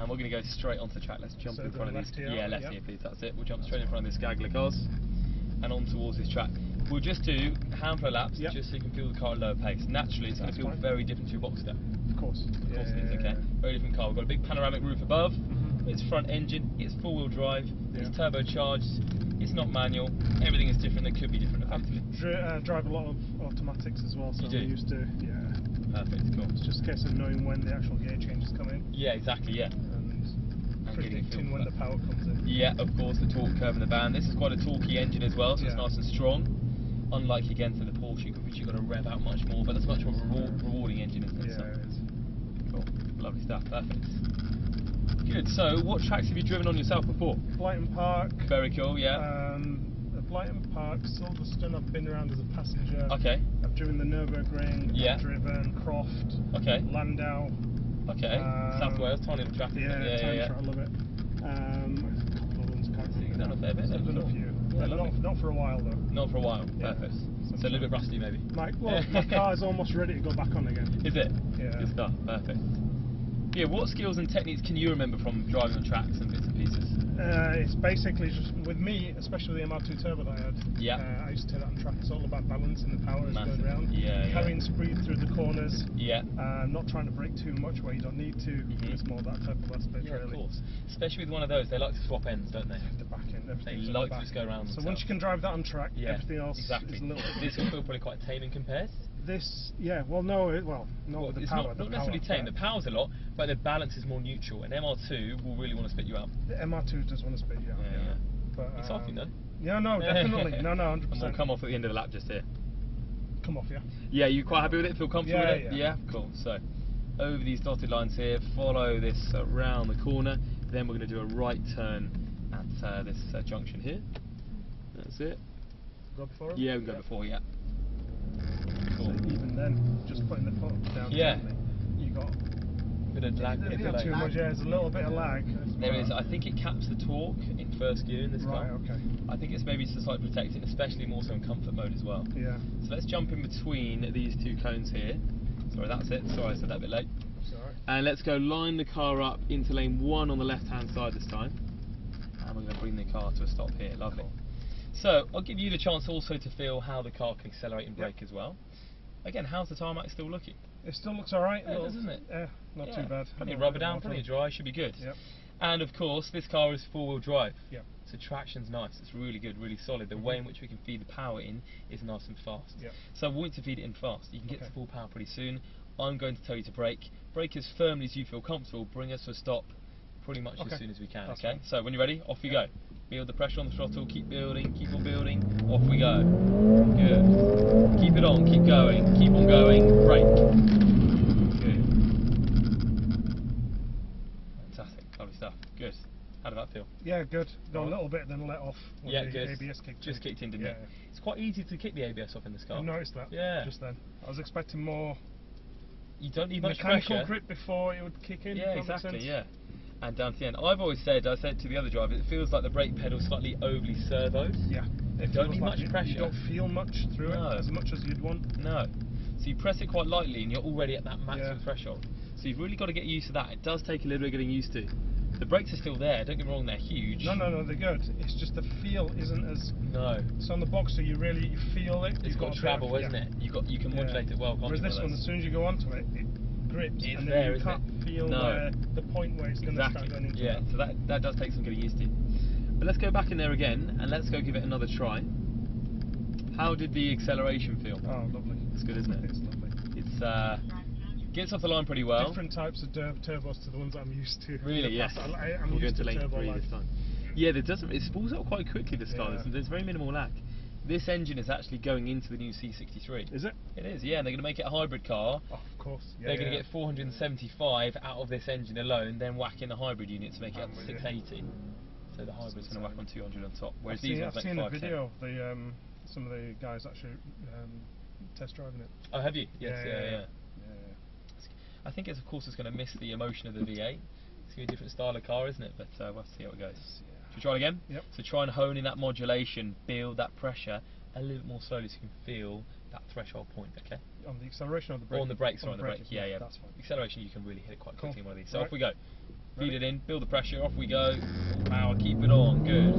And we're going to go straight onto the track. Let's jump in front of these. Here, left here, please. That's it. We'll jump straight in front of this gaggle of cars and on towards this track. We'll just do a handful of laps just so you can feel the car at a lower pace. Naturally, it's going to feel very different to your Boxster. Of course. Of course it is, okay. Very different car. We've got a big panoramic roof above. It's front engine. It's four-wheel drive. It's turbocharged. It's not manual. Everything is different. That could be different. I drive a lot of automatics as well, so I'm used to. Perfect. Cool. It's just a case of knowing when the actual gear changes come in. Yeah, exactly. Yeah. And predicting when the power comes in. Yeah, of course, the torque curve in the van. This is quite a torquey engine as well, so it's nice and strong. Unlike again to the Porsche, which you've got to rev out much more, but it's much more rewarding engine, isn't it? Yeah, it is. Cool. Lovely stuff. Perfect. Good. So, what tracks have you driven on yourself before? Blighton Park. Very cool. Yeah. Blighton Park, Silverstone. I've been around as a passenger. Okay. I've driven the Nürburgring. Yeah. I've driven Croft. Okay. Landau. Okay. South Wales, tiny little track. Yeah, tiny track. I love it. A couple of ones. You've done a fair bit. I've done a few. Yeah, not for a while though. Not for a while. Perfect. So a little bit rusty maybe. My car is almost ready to go back on again. Is it? Yeah. Good stuff. Perfect. Yeah, what skills and techniques can you remember from driving on tracks and bits and pieces? It's basically just, with me, especially the MR2 turbo that I had, I used to take that on track. It's all about balancing the power as going around, carrying speed through the corners, not trying to brake too much where you don't need to. It's more that type of aspect, really. Of course. Especially with one of those, they like to swap ends, don't they? The back end, everything. They like to just go around. So once you can drive that on track, everything else is a little bit. This will feel probably quite tame in compared. This, not with the power. Not necessarily tame. The power's a lot, but the balance is more neutral. And MR2 will really want to spit you out. The MR2 does want to spit you out. Yeah. But it's off, you know. Yeah, no, definitely. No, 100%. And we'll come off at the end of the lap just here. Come off, yeah. Yeah, you quite happy with it? Feel comfortable with it? Yeah. Cool. So, over these dotted lines here, follow this around the corner. Then we're going to do a right turn at this junction here. That's it. Go before him? Yeah, we can go before, yeah. Cool. So even then, just putting the foot down, you got a bit of lag. Not too much, there's a little bit of lag. There is. I think it caps the torque in first gear in this car. Right, okay. I think it's maybe to slightly protect it, especially more so in comfort mode as well. Yeah. So let's jump in between these two cones here. Sorry, that's it. Sorry, I said that a bit late. That's alright. And let's go line the car up into lane 1 on the left-hand side this time. And we're going to bring the car to a stop here. Lovely. So I'll give you the chance also to feel how the car can accelerate and brake as well. Again, how's the tarmac still looking? It still looks alright. Yeah, doesn't it? Yeah, not too bad. Plenty of rubber down, plenty of dry, should be good. Yep. And of course, this car is four-wheel drive. Yep. So traction's nice, it's really good, really solid. The way in which we can feed the power in is nice and fast. Yep. So I want you to feed it in fast. You can get to full power pretty soon. I'm going to tell you to brake. Brake as firmly as you feel comfortable. Bring us to a stop pretty much as soon as we can. Okay. So when you're ready, off we go. Build the pressure on the throttle. Keep building. Keep on building. Off we go. Good. Keep it on. Keep going. Keep on going. Brake. Good. Fantastic. Lovely stuff. Good. How did that feel? Yeah, good. Got a little bit, then let off. Yeah, good. ABS kicked just kicked in, didn't it? It's quite easy to kick the ABS off in this car. I noticed that. Yeah. Just then. I was expecting more. You don't need much mechanical pressure. grip before it would kick in. Yeah, exactly. Yeah. And down to the end. I've always said, I said to the other driver, it feels like the brake pedal is slightly overly servoed. Yeah. You don't need much pressure. You don't feel much through it, as much as you'd want. No. So you press it quite lightly and you're already at that maximum threshold. So you've really got to get used to that. It does take a little bit of getting used to. The brakes are still there, don't get me wrong, they're huge. No, they're good. It's just the feel isn't as... No. So on the Boxster you really feel it. It's got travel, isn't it? You can modulate it well, can't you? Whereas this one, as soon as you go onto it, it grips. It's and there, then you can't feel the point where it's going to start going into so that does take some getting used to. But let's go back in there again and let's go give it another try. How did the acceleration feel? Oh, lovely. It's good, isn't it? It's lovely. It's gets off the line pretty well. Different types of turbos to the ones I'm used to. Really, yes. I'm used to lane 3 this time. Yeah, it spools up quite quickly, this car. There's very minimal lag. This engine is actually going into the new C63. Is it? It is, yeah. And they're going to make it a hybrid car. Oh, of course. Yeah, they're going to get 475 out of this engine alone, then whack in the hybrid unit to make it up to 680. So the hybrid's going to whack on 200 on top. Whereas I've seen a video of the some of the guys actually test driving it. Oh, have you? Yes, yeah. I think it's, of course, it's going to miss the emotion of the V8. It's going to be a different style of car, isn't it? But we'll have to see how it goes. Should we try it again? Yep. So try and hone in that modulation, build that pressure a little bit more slowly so you can feel that threshold point, okay? On the acceleration or the brake? Or on the brakes, sorry, on the brake. Yeah. That's fine. Acceleration, you can really hit it quite quickly in one of these. So off we go. Feed it in, build the pressure, off we go. Power, keep it on, good.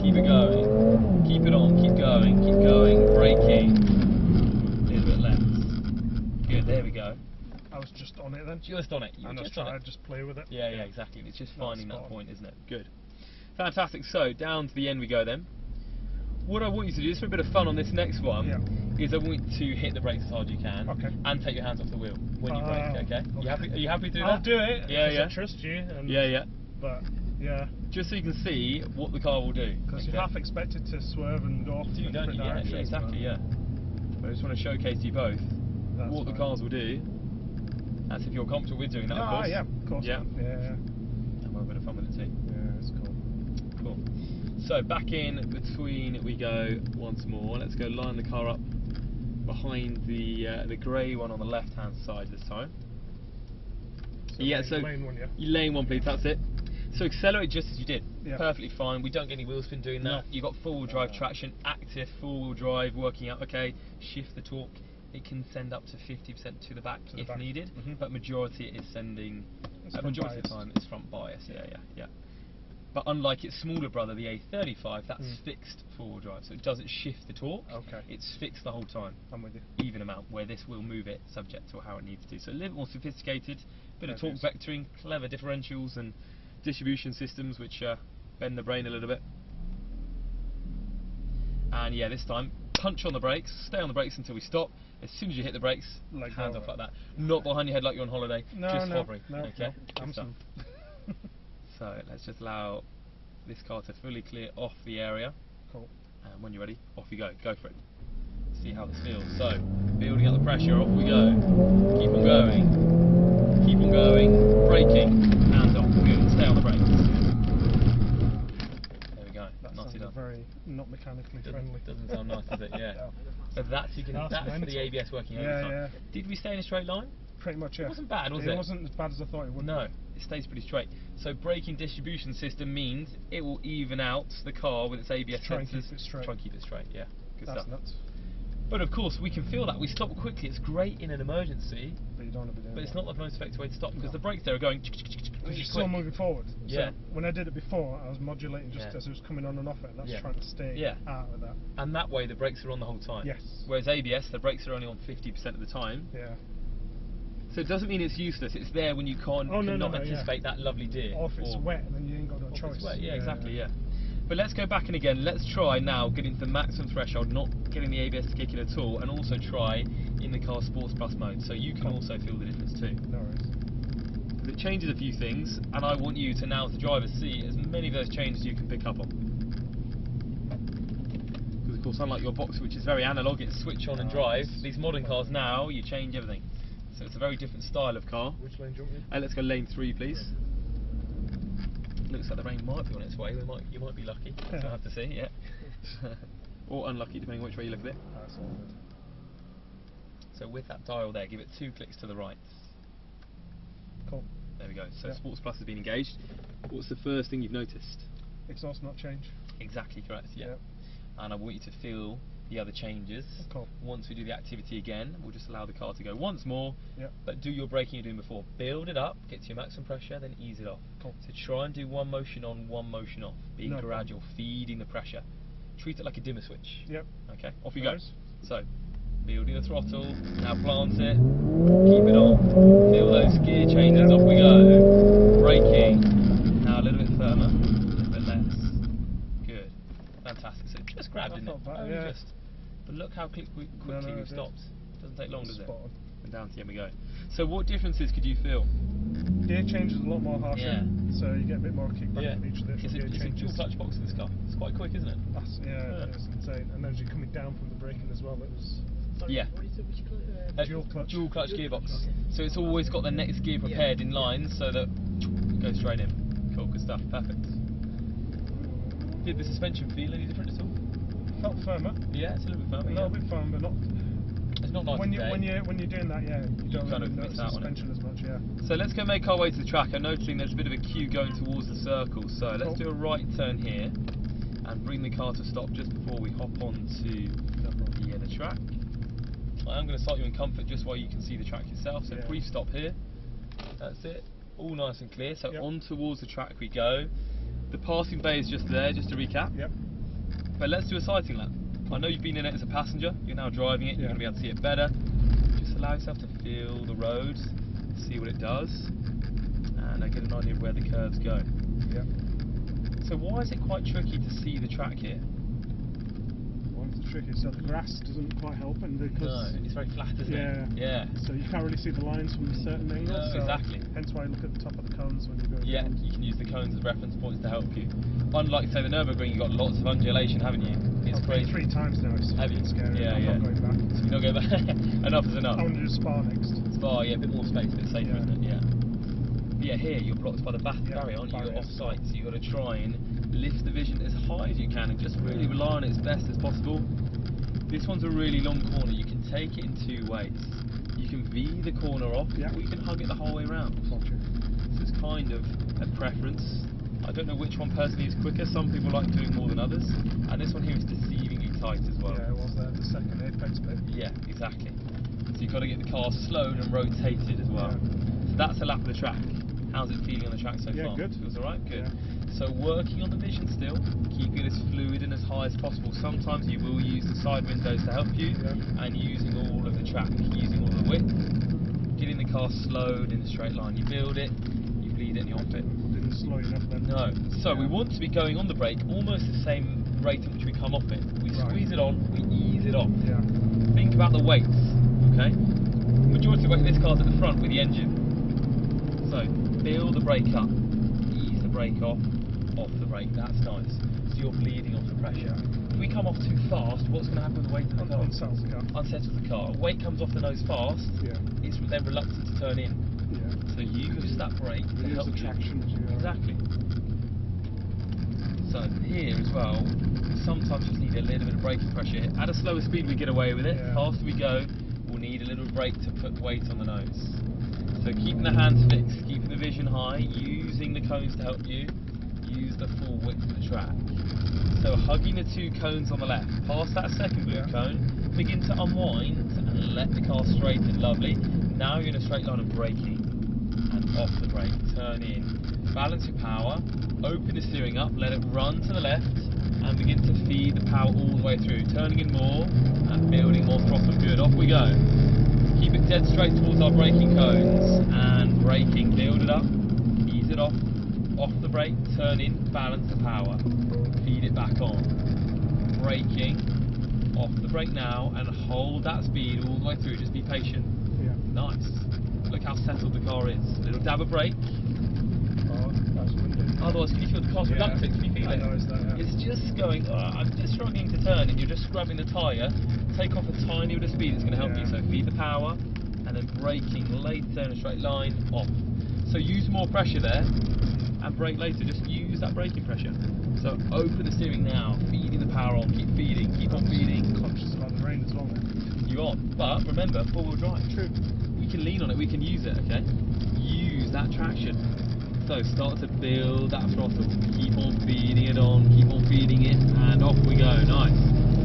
Keep it going. Keep it on, keep going, braking. A little bit less. Good, there we go. I was just on it then. Just on it. And I just play with it. Yeah, exactly. It's just finding that point, isn't it? Good. Fantastic. So, down to the end we go then. What I want you to do, just for a bit of fun on this next one, is I want you to hit the brakes as hard as you can, and take your hands off the wheel when you brake. Okay? Are you happy to do that? I'll do it. Yeah. I trust you. And But just so you can see what the car will do. Because you're half expected to swerve and go off in different directions. Yeah, exactly. But I just want to showcase to you both what the cars will do. That's if you're comfortable with doing that, of course. Yeah, of course. Yeah. And we'll have a bit of fun with it too. Yeah, it's cool. Cool. So back in between we go once more. Let's go line the car up behind the grey one on the left hand side this time. So lane one, lane one, please. That's it. So accelerate just as you did. Perfectly fine. We don't get any wheel spin doing that. No. You've got four-wheel drive traction, active four-wheel drive working out. Okay, shift the torque. It can send up to 50% to the back if needed, but majority is sending. Majority of the time it's front bias. Yeah. But unlike its smaller brother, the A35, that's fixed four-wheel drive, so it doesn't shift the torque. It's fixed the whole time. I'm with you. Even amount, where this will move it subject to how it needs to. So a little bit more sophisticated, bit of torque vectoring, clever differentials and distribution systems which bend the brain a little bit. And this time, punch on the brakes, stay on the brakes until we stop. As soon as you hit the brakes, hands off like that. Not behind your head like you're on holiday, just hovering. Okay? So let's just allow this car to fully clear off the area. Cool. And when you're ready, off you go. Go for it. See how this feels. So, building up the pressure, off we go. Keep on going. Keep on going. Braking. Hands off. Good. Stay on the brakes. There we go. That sounds very not mechanically friendly. Doesn't sound nice, does it? Yeah. But that's for the ABS working overtime. Did we stay in a straight line? Pretty much, yeah. It wasn't bad, was it? It wasn't as bad as I thought it would. No, it stays pretty straight. So braking distribution system means it will even out the car with its ABS sensors. Try and keep it straight. Try and keep it straight, yeah. Good That's stuff. Nuts. But of course, we can feel that. We stop quickly. It's great in an emergency. But you don't want to be doing But it's not the most effective way to stop because the brakes there are going. Because you're still moving forward. So when I did it before, I was modulating just as it was coming on and off it, and that's trying to stay out of that. And that way, the brakes are on the whole time. Yes. Whereas ABS, the brakes are only on 50% of the time. Yeah. So it doesn't mean it's useless. It's there when you cannot anticipate that lovely deer. Or if it's wet, then you ain't got no choice. It's wet, exactly. But let's go back and again. Let's try now getting to the maximum threshold, not getting the ABS to kick in at all, and also try in the car Sports Plus mode, so you can also feel the difference too. No worries. Because it changes a few things, and I want you to now, as the driver, see as many of those changes as you can pick up on. Because of course, unlike your Boxer, which is very analog, it's switch on and drive. These modern cars now, you change everything. So it's a very different style of car. Which lane do you want? Let's go lane 3, please. Looks like the rain might be on its way. You might be lucky. We'll have to see. Or unlucky, depending on which way you look at it. That's all good. So with that dial there, give it 2 clicks to the right. Cool. There we go. So Sports Plus has been engaged. What's the first thing you've noticed? Exhaust not change. Exactly correct. Yeah. And I want you to feel the other changes. Cool. Once we do the activity again, we'll just allow the car to go once more, but do your braking you're doing before. Build it up, get to your maximum pressure, then ease it off. Cool. So try and do one motion on, one motion off, being gradual, feeding the pressure. Treat it like a dimmer switch. Okay, off you go. So, building the throttle, now plant it, keep it on, feel those gear changes, off we go. Braking, now a little bit firmer, a little bit less. Good, fantastic. So just grabbed, didn't it? Just. But look how quickly we've stopped. Doesn't take long, does it? And down to here we go. So what differences could you feel? Gear change is a lot more harsher, so you get a bit more kickback from each of the gear changes. It's a dual clutch box in this car. It's quite quick, isn't it? It's insane. And then as you're coming down from the braking as well, it was... Dual clutch. Dual clutch gearbox. So it's always got the next gear prepared in line so that it goes straight in. Cool, good stuff, perfect. Did the suspension feel any different at all? Felt firmer. Yeah, it's a little bit firmer. A little bit firmer, but not. It's not nice when you're doing that, you don't kind of notice the suspension as much. So let's go make our way to the track. I'm noticing there's a bit of a queue going towards the circle. So let's do a right turn here and bring the car to stop just before we hop onto the track. I am going to start you in comfort just while you can see the track yourself. So brief stop here. That's it. all nice and clear. So on towards the track we go. The passing bay is just there, just to recap. Yep. But let's do a sighting lap. I know you've been in it as a passenger, you're now driving it, you're going to be able to see it better. Just allow yourself to feel the road, see what it does, and get an idea of where the curves go. Yep. So why is it quite tricky to see the track here? Well, it's tricky, so the grass doesn't quite help, and because no, it's very flat, isn't it? Yeah. So you can't really see the lines from certain angles. No, exactly. Hence why you look at the top of the cones when you're going around. You can use the cones as reference points to help you. Unlike, say, the Nürburgring, you've got lots of undulation, haven't you? It's crazy. 3 times now, it's scary. Yeah, I'm not going back. So you're not going back? Enough is enough. I want to do Spa next. Spa, yeah, a bit more space, a bit safer, isn't it? Yeah. But yeah, here you're blocked by the back barrier, aren't you? You're off site, so you've got to try and lift the vision as high as you can and just really rely on it as best as possible. This one's a really long corner. You can take it in 2 ways. You can V the corner off, or you can hug it the whole way around. So it's kind of a preference. I don't know which one personally is quicker. Some people like doing more than others, and this one here is deceivingly tight as well. Yeah, it was there, the second apex bit. Yeah, exactly. So you've got to get the car slowed and rotated as well. So that's a lap of the track. How's it feeling on the track so far? Yeah, good. Feels alright? Good. So working on the vision still, keeping it as fluid and as high as possible. Sometimes you will use the side windows to help you, and using all of the track, using all the width, getting the car slowed in a straight line. You build it, you bleed it, and you off it. Didn't slow enough then. No. So we want to be going on the brake almost the same rate at which we come off it. We squeeze it on, we ease it off. Yeah. Think about the weights, okay? Majority of the weight of this car's at the front with the engine. So build the brake up, ease the brake off the brake, that's nice. So you're bleeding off the pressure. If we come off too fast, what's going to happen with the weight of the car? Unsettles the car. Unsettles the car. Weight comes off the nose fast, it's then reluctant to turn in. So use that brake to help the traction. Exactly. So here as well, we sometimes just need a little bit of braking pressure. At a slower speed we get away with it. Faster we go, we'll need a little brake to put weight on the nose. So keeping the hands fixed, keeping the vision high, using the cones to help you, use the full width of the track. So hugging the 2 cones on the left, past that second blue cone, begin to unwind and let the car straighten, lovely. Now you're in a straight line of braking, and off the brake, turn in, balance your power, open the steering up, let it run to the left, and begin to feed the power all the way through, turning in more, and building more throttle, good, off we go. Keep it dead straight towards our braking cones, and braking, build it up, ease it off the brake, turn in, balance the power, feed it back on, braking, off the brake now, and hold that speed all the way through, just be patient. Nice. Look how settled the car is. A little dab of brake. Otherwise, can you feel the car's reluctant? Can you feel it? It's just going, I'm just struggling to turn, and you're just scrubbing the tyre. Take off a tiny bit of speed, it's going to help you. So feed the power, and then braking later in a straight line, off. So use more pressure there, and brake later, just use that braking pressure. So open the steering now, feeding the power on, keep feeding, keep on feeding. Conscious about the rain as well. You are, but remember, 4-wheel drive. True. We can lean on it, we can use it, okay? Use that traction. So start to build that throttle, keep on feeding it on, keep on feeding it, and off we go, nice.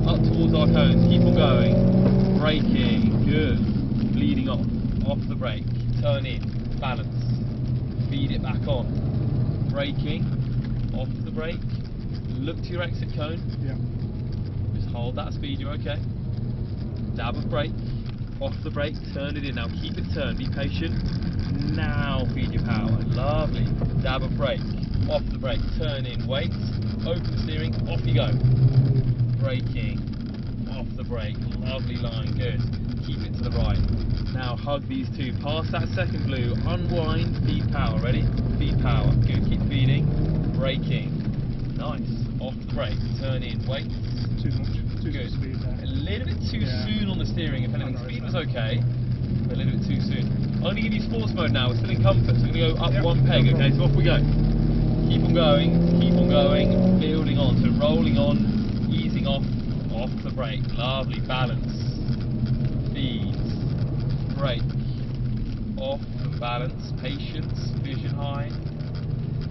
Up towards our cones, keep on going, braking, good. Bleeding off the brake, turn in, balance, feed it back on, braking, off the brake, look to your exit cone, just hold that speed, you're okay. Dab of brake, off the brake, turn it in, now keep it turned, be patient, now feed your power, lovely, dab of brake, off the brake, turn in, wait, open the steering, off you go, braking, off the brake, lovely line, good, keep it to the right, now hug these 2, past that second blue, unwind, feed power, ready, feed power, good, keep feeding, braking, nice, off the brake, turn in, wait, too much, too good speed there. A little bit too soon on the steering, if anything, speed was okay, but a little bit too soon. I'm going to give you sports mode now, we're still in comfort, so we're going to go up 1 peg, okay, so off we go. Keep on going, building on, so rolling on, easing off the brake, lovely, balance, feed, brake, off and balance, patience, vision high,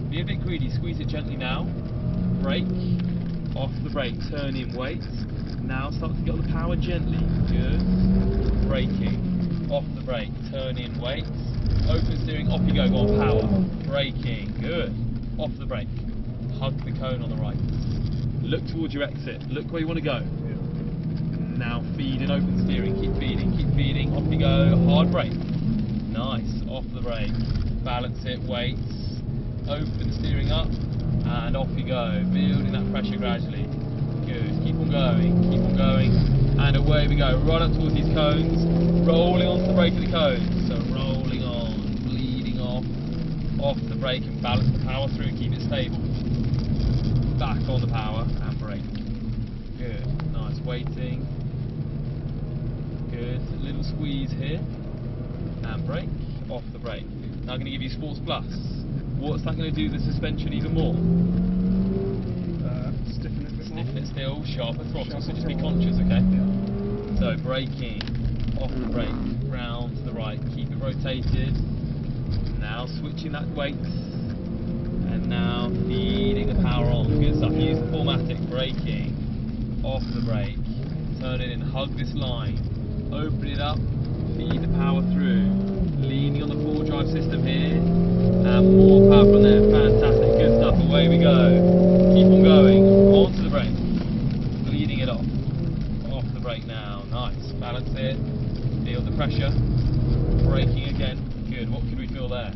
be a bit greedy, squeeze it gently now, brake, off the brake, turn in, wait, now start to get on the power gently, good, braking, off the brake, turn in, wait, open steering, off you go, go on, power, braking, good, off the brake, hug the cone on the right, look towards your exit, look where you want to go, now feed and open steering, keep feeding, off you go, hard brake, nice, off the brake, balance it, wait, open steering up, and off you go, building that pressure gradually, good, keep on going, and away we go, right up towards these cones, rolling onto the brake of the cones, so rolling on, bleeding off the brake and balance the power through, keep it stable, back on the power and brake, good, nice, waiting, good, little squeeze here, and brake, off the brake. Now I'm going to give you Sports Plus. What's that going to do to the suspension even more? Stiffen it still, sharper throttle, so just be conscious, okay? Yeah. So braking, off the brake, round to the right, keep it rotated. Now switching that weight, and now feeding the power on. Good stuff. Use the 4matic, braking, off the brake, turn it in, hug this line, open it up, feed the power through, leaning on the 4-drive system here, and more power from there. Fantastic, good stuff. Away we go. Keep on going. Onto the brake. Bleeding it off. Off the brake now. Nice. Balance it. Feel the pressure. Braking again. Good. What could we feel there?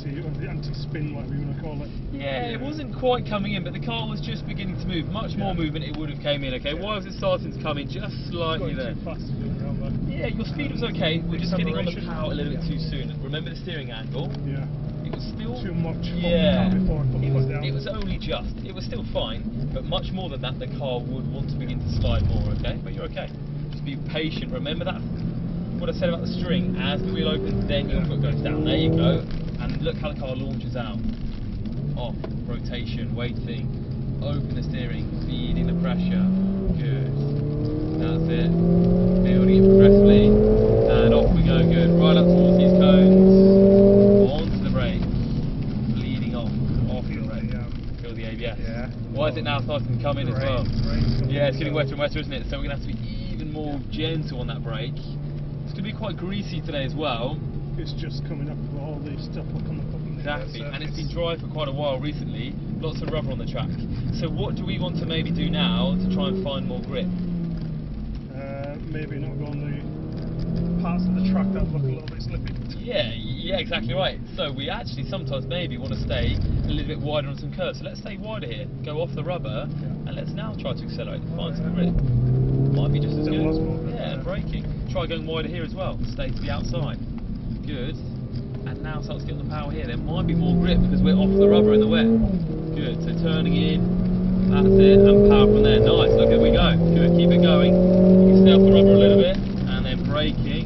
Anti-spin, whatever you want to call it. Yeah, it wasn't quite coming in, but the car was just beginning to move. Much more movement, it would have came in. Okay. Why was it starting to come in just slightly there? Too fast around there. Yeah, your speed was okay. We're just getting on the power a little bit too soon. Remember the steering angle? Yeah. It was still too much. Yeah. Before it was only just. It was still fine, but much more than that, the car would want to begin to slide more. Okay, but you're okay. Just be patient. Remember that. What I said about the string. As the wheel opens, then your foot goes down. There you go. And look how the car launches out. Off, rotation, waiting, open the steering, feeding the pressure. Good. That's it. Building it progressively, and off we go. Good. Right up towards these cones. Onto the brake. Bleeding off the brake. Feel the ABS. Yeah. Why is it now starting to come in as well? Yeah, it's getting wetter and wetter, isn't it? So we're going to have to be even more gentle on that brake. It's going to be quite greasy today as well. It's just coming up with all this stuff coming up. Exactly, and it's been dry for quite a while recently. Lots of rubber on the track. So what do we want to maybe do now to try and find more grip? Maybe not go on the parts of the track that look a little bit slippy. Yeah, exactly right. So we actually sometimes maybe want to stay a little bit wider on some curves. So let's stay wider here, go off the rubber, and let's now try to accelerate and find some grip. Might be just as good. Yeah, braking. Try going wider here as well. Stay to the outside. Good. And now start to get the power here. There might be more grip because we're off the rubber in the wet. Good. So turning in. That's it. And power from there. Nice. Look, here we go. Good. Keep it going. You stay off the rubber a little bit, and then braking.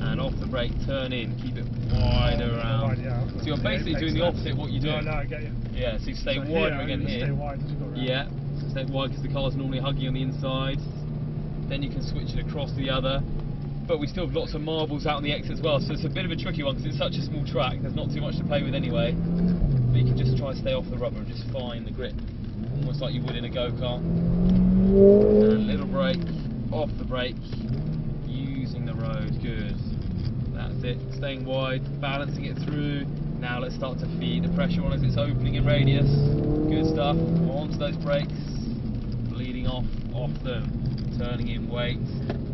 And off the brake, turn in. Keep it wider around. So you're basically doing the opposite of what you do. No, I get you. Yeah. So you stay wider again here. Stay wide as you go around. Yeah. So stay wide because the car's normally huggy on the inside. Then you can switch it across the other. But we still have lots of marbles out on the exit as well, so it's a bit of a tricky one because it's such a small track, there's not too much to play with anyway. But you can just try to stay off the rubber and just find the grip, almost like you would in a go-kart. And a little brake, off the brake, using the road, good. That's it, staying wide, balancing it through. Now let's start to feed the pressure on as it's opening in radius. Good stuff, onto those brakes, bleeding off them, turning in weight.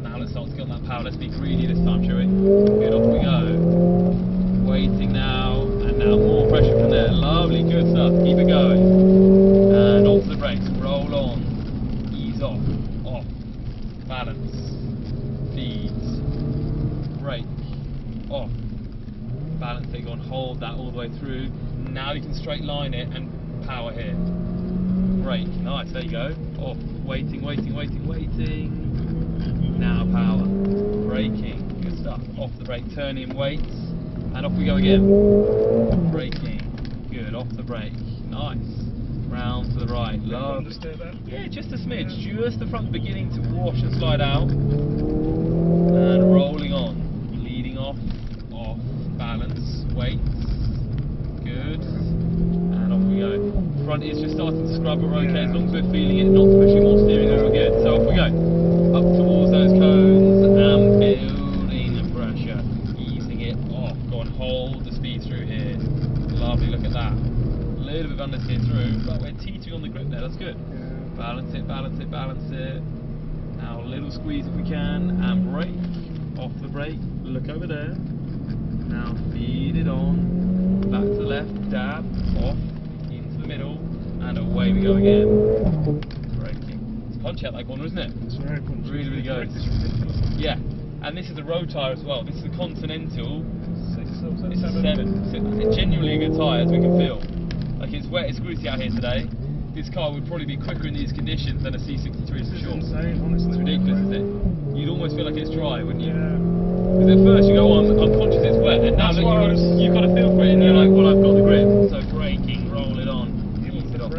Now let's start to get on that power. Let's be greedy this time, shall we? Good, off we go. Waiting now, and now more pressure from there. Lovely, good stuff. Keep it going. And onto the brakes. Roll on. Ease off. Off. Balance. Feeds. Brake. Off. Balance it on. Hold that all the way through. Now you can straight line it and power here. Brake. Nice, there you go. Off. Waiting. Now power, braking, good stuff, off the brake, turn in weights, and off we go again, braking, good, off the brake, nice, round to the right, lovely, yeah, just a smidge, just the front beginning to wash and slide out, and rolling on, leading off, balance, weights, good, and off we go, front is just starting to scrub, but we're okay, as long as we're feeling it, not pushing more steering, we're good, so off we go. Up towards those cones and building A little bit of understeer through, but we're teetering on the grip there, that's good. Yeah. Balance it, balance it, balance it. Now a little squeeze if we can, and brake. Off the brake, look over there. Now feed it on, back to the left, dab, off, into the middle, and away we go again. Braking. It's punchy out that corner, isn't it? It's very punchy. Really, really goes. Yeah, and this is a road tyre as well. This is a Continental. It's a 7. It's genuinely a good tyre, as we can feel. Like, it's wet, it's gritty out here today. This car would probably be quicker in these conditions than a C63 for sure. It's insane, honestly. It's ridiculous, isn't it? You'd almost feel like it's dry, wouldn't you? Yeah. Because at first you go on unconscious it's wet, and now look, you've got a feel for it, and you're like, well, I've got the grip. So braking, roll it on, ease it off.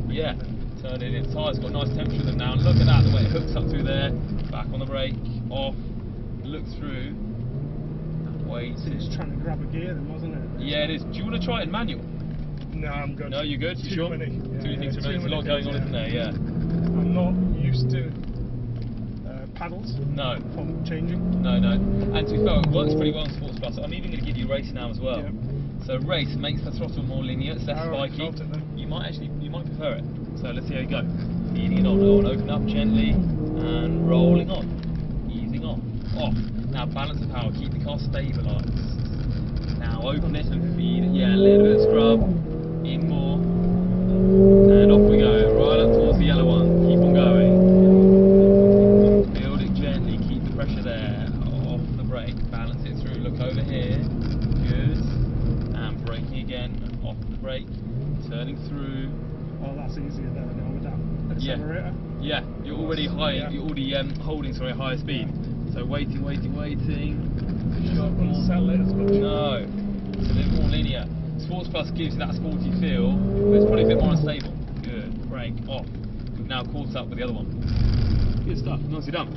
Yeah, turn it in. Tyres got nice temperature in them now. And look at that, the way it hooks up through there. Back on the brake, off, look through. Wait. It's trying to grab a gear then, wasn't it? Yeah, it is. Do you want to try it in manual? No, I'm good. No, you're good? You sure? Many. Too many things to remember. There's a lot going on, isn't there? Yeah. I'm not used to paddles. No. From changing. No, no. And to be fair, it works pretty well in Sports Plus. I'm even going to give you race now as well. Yep. So race makes the throttle more linear, it's less spiky. You might prefer it. So let's see how you go. Feeding it on, open up gently and rolling on. Easing off. Off. Now balance the power, keep the car stabilised. Now open it and feed it. Yeah, a little bit of scrub. In more. And off we go. Right up towards the yellow one. Keep on going. Build it gently, keep the pressure there. Off the brake, balance it through. Look over here. Good. And braking again. Off the brake. Turning through. Oh, that's easier there now with that accelerator. Yeah, you're already high. Yeah. You're already holding a higher speed. So waiting. Unsettle it as much. No, it's a bit more linear. Sports Plus gives you that sporty feel, but it's probably a bit more unstable. Good. Brake off. We've now caught up with the other one. Good stuff. Nicely done.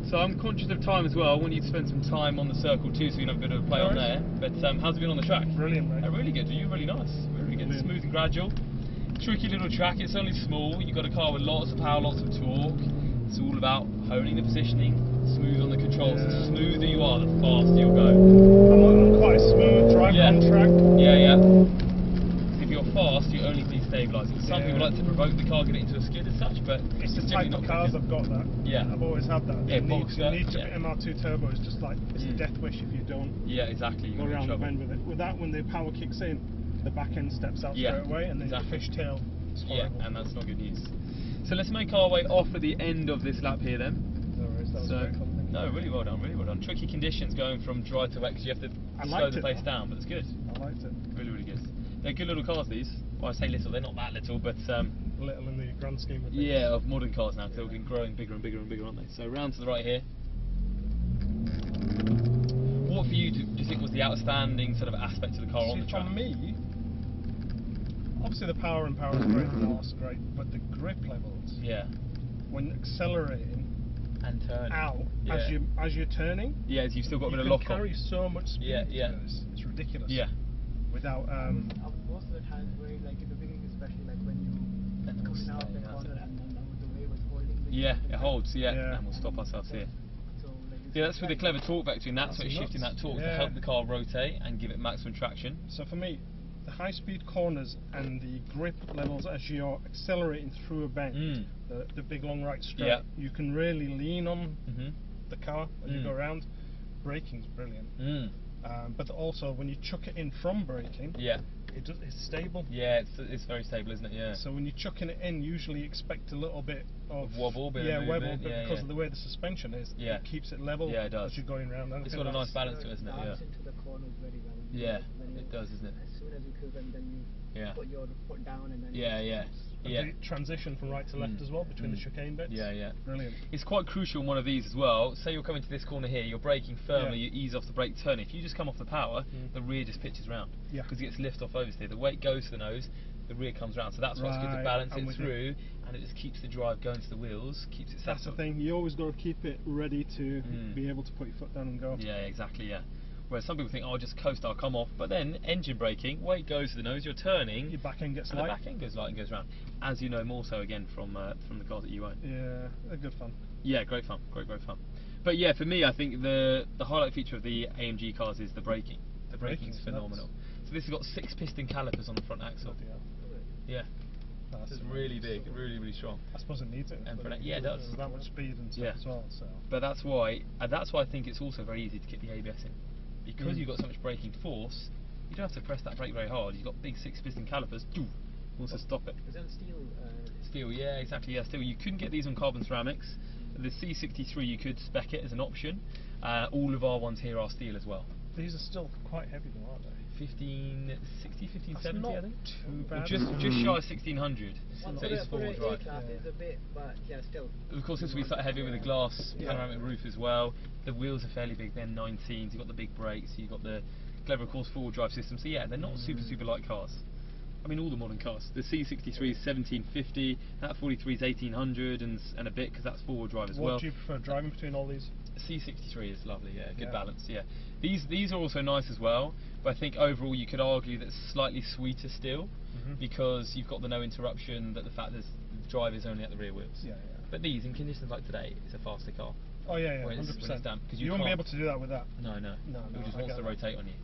So I'm conscious of time as well. I want you to spend some time on the circle too, so you can have a bit of a play on there. But how's it been on the track? Brilliant, mate. Really good. You're really nice. Really good. Brilliant. Smooth and gradual. Tricky little track. It's only small. You've got a car with lots of power, lots of torque. It's all about honing the positioning, smooth on the controls. The smoother you are, the faster you'll go. I'm quite smooth, drive on track. Yeah. If you're fast, you only need stabilising. Some people like to provoke the car, get it into a skid as such, but it's the type of cars I've got that. Yeah. I've always had that. Yeah, need to MR2 turbo is just like, it's a death wish if you don't. Yeah, exactly. Go around the bend with it. With that, when the power kicks in, the back end steps out straight away, and then the fishtail. Yeah, and that's not good news. So let's make our way off at the end of this lap here then. No worries, that was very fun. No, really well done, really well done. Tricky conditions going from dry to wet because you have to slow the pace down, but it's good. I liked it. Really, really good. They're good little cars, these. Well, I say little, they're not that little, but... little in the grand scheme of things. Yeah, of modern cars now, because they're getting growing bigger and bigger and bigger, aren't they? So round to the right here. What for you do you think was the outstanding sort of aspect of the car on the track? For me, obviously the power is great, the loss great, but the grip levels. Yeah. When accelerating and turning out as you're turning. Yeah, you've still got a bit of lock on. You carry so much speed. Yeah. It's ridiculous. Yeah. Without most of the times where, like in the beginning, especially like when you coming out of the corner and then the way it was holding. It holds. Yeah. And we'll stop ourselves here. So, like, that's with the clever torque vectoring. That's where it's shifting that torque to help the car rotate and give it maximum traction. So for me, the high-speed corners and the grip levels as you're accelerating through a bend, the big long right straight, you can really lean on the car as you go around. Braking's brilliant. But also when you chuck it in from braking, it's stable. Yeah, it's very stable, isn't it? Yeah. So when you're chucking it in, usually expect a little bit of wobble, but because of the way the suspension is, it keeps it level it does. as you're going around. It's got a nice balance to it, isn't it? Yeah. Into the corners very well. Yeah, it does, isn't it? As soon as you kill them, then you put your foot down and then. The transition from right to left as well between the chicane bits. Yeah. Brilliant. It's quite crucial in one of these as well. Say you're coming to this corner here, you're braking firmly, you ease off the brake turn. If you just come off the power, the rear just pitches round. Yeah. Because it gets lift off oversteer. The weight goes to the nose, the rear comes round. So that's why it's good to balance it through, and it just keeps the drive going to the wheels, keeps it settled. That's the thing. You always got to keep it ready to be able to put your foot down and go. Yeah, exactly. Yeah. Whereas some people think, oh, I'll just coast, I'll come off. But then, engine braking, weight goes to the nose, you're turning. Your back end gets light. The back end goes light and goes round. As you know more so, again, from the cars that you own. Yeah, they're good fun. Yeah, great fun. Great fun. But yeah, for me, I think the highlight feature of the AMG cars is the braking. The braking's phenomenal. So this has got 6 piston calipers on the front axle. Yeah. It's really big, really strong. I suppose it needs it. And yeah, it does. There's that much speed and stuff as well. So. But that's why I think it's also very easy to get the ABS in. Because you've got so much braking force, you don't have to press that brake very hard. You've got big 6 piston calipers, also stop it. Is that steel? Steel, yeah, exactly, yeah, steel. You couldn't get these on carbon ceramics. The C63 you could spec it as an option. All of our ones here are steel as well. These are still quite heavy though, aren't they? 1560, 1570, I think. Too bad. Or just shy of 1600. So it is four-wheel drive. It's a bit, but yeah, still. Of course, this will be slightly heavier with a glass panoramic roof as well. The wheels are fairly big. They're 19s. You've got the big brakes. You've got the clever, of course, four-wheel drive system. So yeah, they're not super light cars. I mean, all the modern cars. The C63 is 1750. That 43 is 1800 and a bit, because that's four-wheel drive as well. What do you prefer driving between all these? C63 is lovely, yeah, good balance, yeah. These are also nice as well, but I think overall you could argue that it's slightly sweeter still, because you've got the no interruption, that the fact that the driver's only at the rear wheels. But these, in conditions like today, it's a faster car. Oh yeah, 100%. Damp, you won't be able to do that with that. No, it just wants to rotate on you.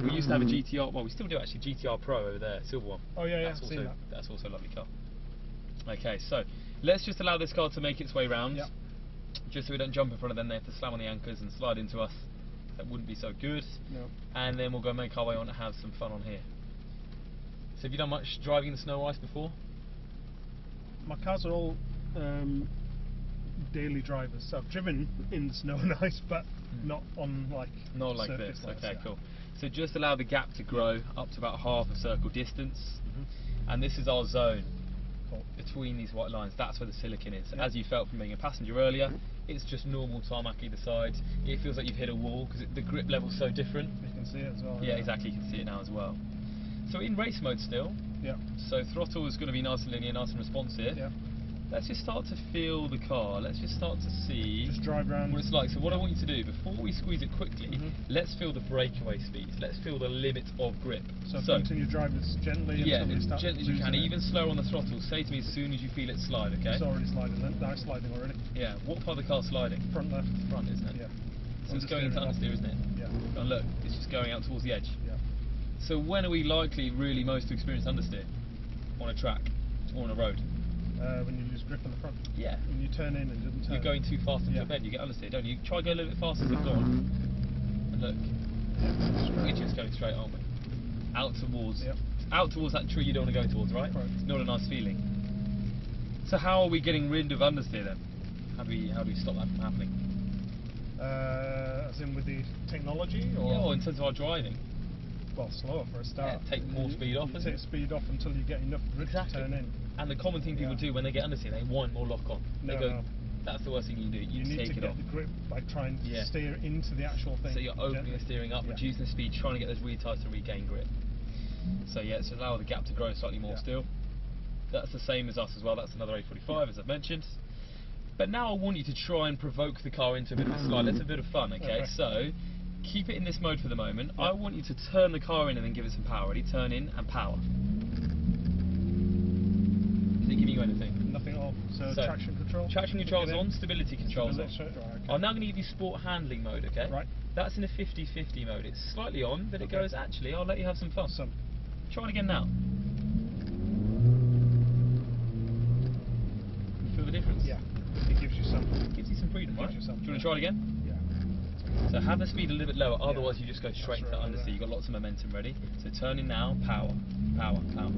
We used to have a GTR, well we still do actually, GTR Pro over there, silver one. Oh yeah, yeah, that's also a lovely car. Okay, so let's just allow this car to make its way round. Just so we don't jump in front of them, they have to slam on the anchors and slide into us. That wouldn't be so good. No. And then we'll go make our way on to have some fun on here. So have you done much driving in the snow or ice before? My cars are all daily drivers. So I've driven in the snow and ice, but not on not like this. Okay, cool. So just allow the gap to grow up to about half a circle distance, and this is our zone. Between these white lines, that's where the silicon is. As you felt from being a passenger earlier, it's just normal tarmac either side. It feels like you've hit a wall because the grip level's so different. You can see it as well. Yeah, exactly, you can see it now as well. So in race mode still. So throttle is going to be nice and linear, nice and responsive. Let's just start to feel the car. Let's just start to see drive around what it's like. So what I want you to do, before we squeeze it quickly, let's feel the breakaway speeds. Let's feel the limit of grip. So continue driving as gently until you start gently as you can, even slower on the throttle. Say to me as soon as you feel it slide, okay? It's already sliding, now it's sliding already. Yeah, what part of the car sliding? Front left. Front, isn't it? Yeah. So it's going into understeer, isn't it? Yeah. And look, it's just going out towards the edge. Yeah. So when are we likely really most to experience understeer? On a track or on a road? When you lose grip on the front. Yeah. When you turn in and it doesn't turn. You're going too fast into a bend, you get understeer, don't you? Try go a little bit faster as it's gone. And look. We're just going straight, aren't we? Out towards that tree you don't want to go towards, right? It's not a nice feeling. So how are we getting rid of understeer then? How do we stop that from happening? As in with the technology, or? Yeah, or in terms of our driving. Well, slower for a start. Yeah, take more speed off, take speed off until you get enough grip to turn in. And the common thing people do when they get understeer, they want more lock on. They go, that's the worst thing you can do. You need take to it get off. the grip by trying to steer into the actual thing. So you're opening the steering up, reducing the speed, trying to get those retards to regain grip. So yeah, it's allow the gap to grow slightly more still. That's the same as us as well. That's another A45 as I've mentioned. But now I want you to try and provoke the car into a bit of a slide. Let's have a bit of fun, okay? So keep it in this mode for the moment. I want you to turn the car in and then give it some power. Ready? Turn in and power. Is it giving you anything? Nothing at all. So traction control? Traction control's on, stability control's on. Right, okay. I'm now going to give you sport handling mode, okay? Right. That's in a 50-50 mode. It's slightly on, but it goes, actually, I'll let you have some fun. Try it again now. Feel the difference? Yeah. It gives you some. It gives you some freedom, right? Do you want to try it again? Yeah. So have the speed a little bit lower, otherwise you just go straight to that understeer. You've got lots of momentum ready. So turn in now, power, power, power.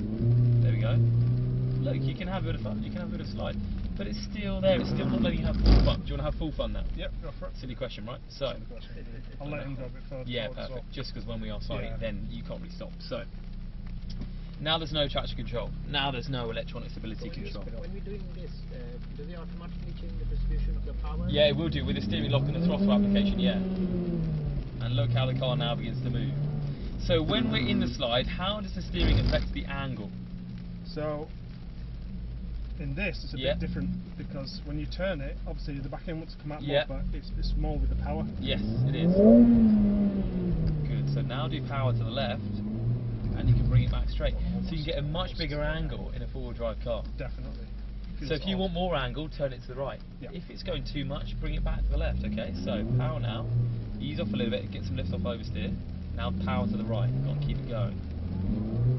There we go. Look, you can have a bit of fun, you can have a bit of slide, but it's still there, it's still not letting you have full fun. Do you want to have full fun now? Yep, go for it. Silly question, right? So, I'll let him go a bit further. Yeah, perfect. Just because when we are sliding, then you can't really stop. So, now there's no traction control. Now there's no electronic stability control. When we're doing this, does it automatically change the distribution of the power? Yeah, it will do with the steering lock and the throttle application, yeah. And look how the car now begins to move. So when we're in the slide, how does the steering affect the angle? So, in this, it's a bit different because when you turn it, obviously the back end wants to come out more, but it's more with the power. Yes, it is. Good. So now do power to the left, and you can bring it back straight. So you can get a much bigger angle in a four-wheel drive car. Definitely. So if you want more angle, turn it to the right. If it's going too much, bring it back to the left. Okay. So power now. Ease off a little bit, get some lift off oversteer. Now power to the right. Go on, keep it going.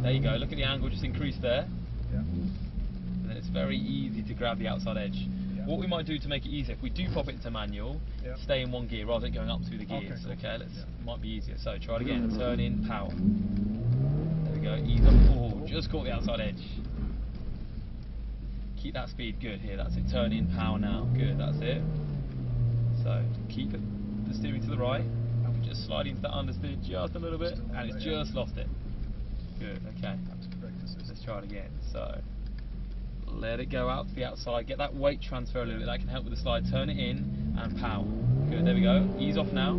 There you go. Look at the angle, just increase there. Yeah. And then it's very easy to grab the outside edge. Yeah. What we might do to make it easier, if we do pop it into manual, stay in one gear rather than going up through the gears. Okay, might be easier. So try it again. Turn in, power. There we go. Ease up. Oh, just caught the outside edge. Keep that speed good here. That's it. Turn in, power now. Good. That's it. So keep it, the steering to the right. Just slide into that understeer just a little bit, and it's just lost it. Good, okay. Let's try it again. So, let it go out to the outside, get that weight transfer a little bit, that can help with the slide. Turn it in, and power. Good, there we go. Ease off now.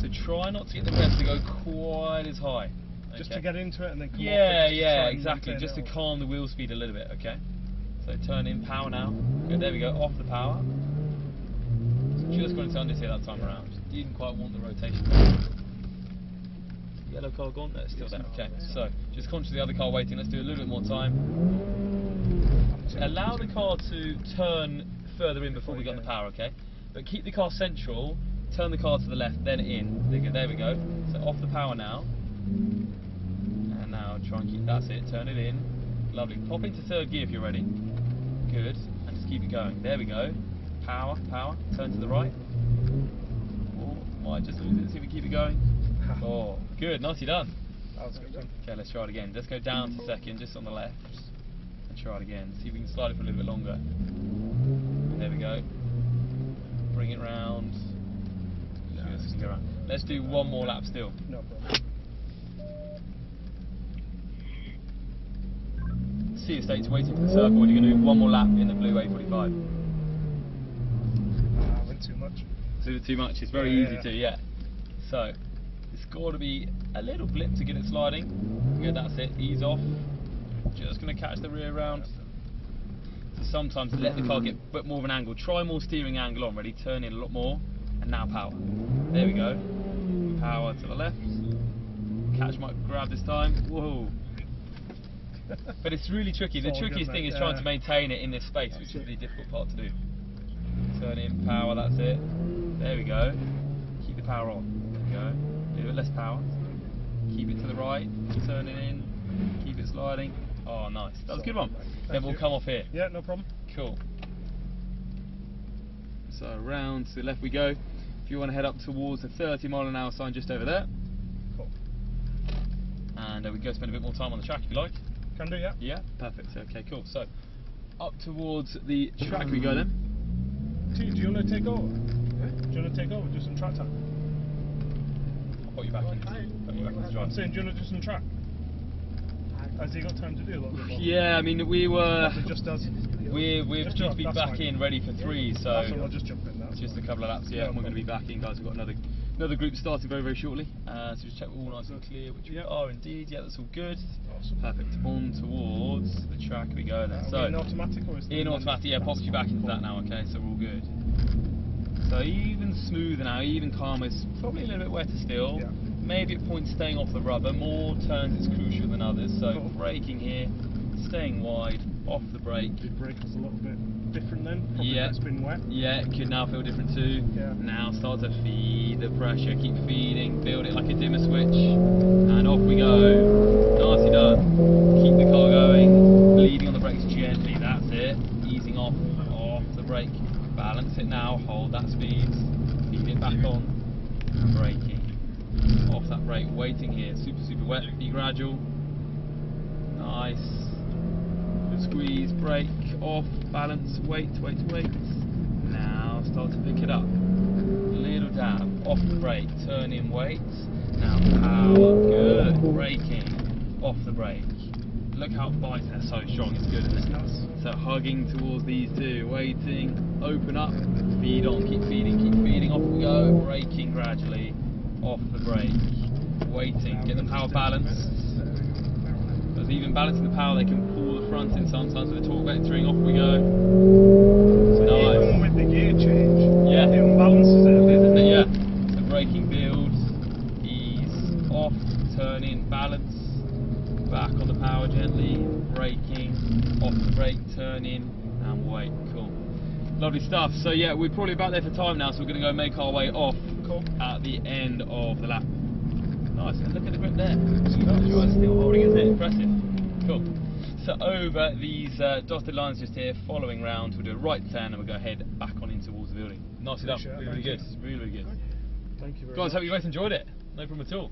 So try not to get the revs to go quite as high. Okay. Just to get into it and then come off it. Yeah, exactly. Just to calm the wheel speed a little bit, okay? So turn in, power now. Good, there we go, off the power. Just going to understeer that time around. Didn't quite want the rotation. Yellow car gone? No, it's still there. Okay, so just conscious of the other car waiting. Let's do a little bit more time. Allow the car to turn further in before we got the power, okay? But keep the car central, turn the car to the left, then in. There we go. So off the power now. And now try and keep, that's it, turn it in. Lovely. Pop into third gear if you're ready. Good. And just keep it going. There we go. Power, turn to the right. Oh, might just lose it, see if we keep it going. Oh, good, nicely done. That was good. Okay, let's try it again. Let's go down to second, just on the left. And try it again. See if we can slide it for a little bit longer. There we go. Bring it round. Just go around. Let's do one more lap still. No problem. See your states waiting for the circle, and you're going to do one more lap in the blue A45. Too much. Too much. It's very easy to, So it's got to be a little blip to get it sliding. Good, that's it. Ease off. Just going to catch the rear round. So sometimes let the car get a bit more of an angle. Try more steering angle on. Ready? Turn in a lot more. And now power. There we go. Power to the left. Catch might grab this time. Whoa. But it's really tricky. The trickiest thing is trying to maintain it in this space, which is the difficult part to do. Turn in, power, that's it. There we go. Keep the power on. There we go. A little bit less power. Keep it to the right. Turn it in. Keep it sliding. Oh, nice. That was a good one. Then we'll come off here. Yeah, no problem. Cool. So round to the left we go. If you want to head up towards the 30-mile-an-hour sign just over there. Cool. And we go spend a bit more time on the track if you like. Can do, yeah. Yeah, perfect. Okay, cool. So up towards the track we go then. Do you want to take over? Do you want to take over? Do some track time? I'll put you back in. Put you back in the drive. I'm saying, do you want to do some track? Has he got time to do a little bit more? Yeah, I mean, we were. Just does. We're due to be back in ready for 3, so. That's all, I'll just jump in. That's just a couple of laps, yeah, and we're going to be back in, guys. We've got another group starting very, very shortly. So just check we're all nice and clear, which we are indeed. Yeah, that's all good. Awesome. Perfect. On towards the track we go then. So in automatic or is it in automatic? Yeah, pops you back into that now. Okay, so we're all good. So even smoother now, even calmer. It's probably a little bit wetter still. Yeah. Maybe at points staying off the rubber. More turns is crucial than others. So braking here, staying wide, off the brake. The brake is a little bit different then. Probably it's been wet. Yeah, it could now feel different too. Yeah. Now start to feed the pressure. Keep feeding. Build it like a dimmer switch, and off we go. Nicely done. Keep the car going. Bleeding on the brakes gently. That's it. Easing off the brake. Balance it now, hold that speed, feed it back on, and braking. Off that brake, waiting here, super wet, be gradual. Nice. Good squeeze, brake, off, balance, wait. Now start to pick it up. Little dab, off the brake, turn in, wait. Now power, good, braking, off the brake. Look how bites they're so strong, it's good, isn't it? So hugging towards these two, waiting, open up, feed on, keep feeding, off we go, braking gradually, off the brake, waiting, get the power balanced. Because even balancing the power, they can pull the front in sometimes with the torque vectoring, off we go. So nice. Even with the gear change, yeah, it balances it a bit, isn't it? Yeah. So braking builds, ease, off, turn in, balance. Back on the power gently, braking, off the brake, turn in, and wait. Cool. Lovely stuff. So yeah, we're probably about there for time now, so we're going to go make our way off Cool. At the end of the lap. Nice, and look at the grip there. You are still holding it there. Impressive. Cool. So over these dotted lines just here, following round, we'll do a right turn and we'll go head back on in towards the building. Nicely done. Really, really good. Really, really good. Thank you very much. Guys, hope you both enjoyed it. No problem at all.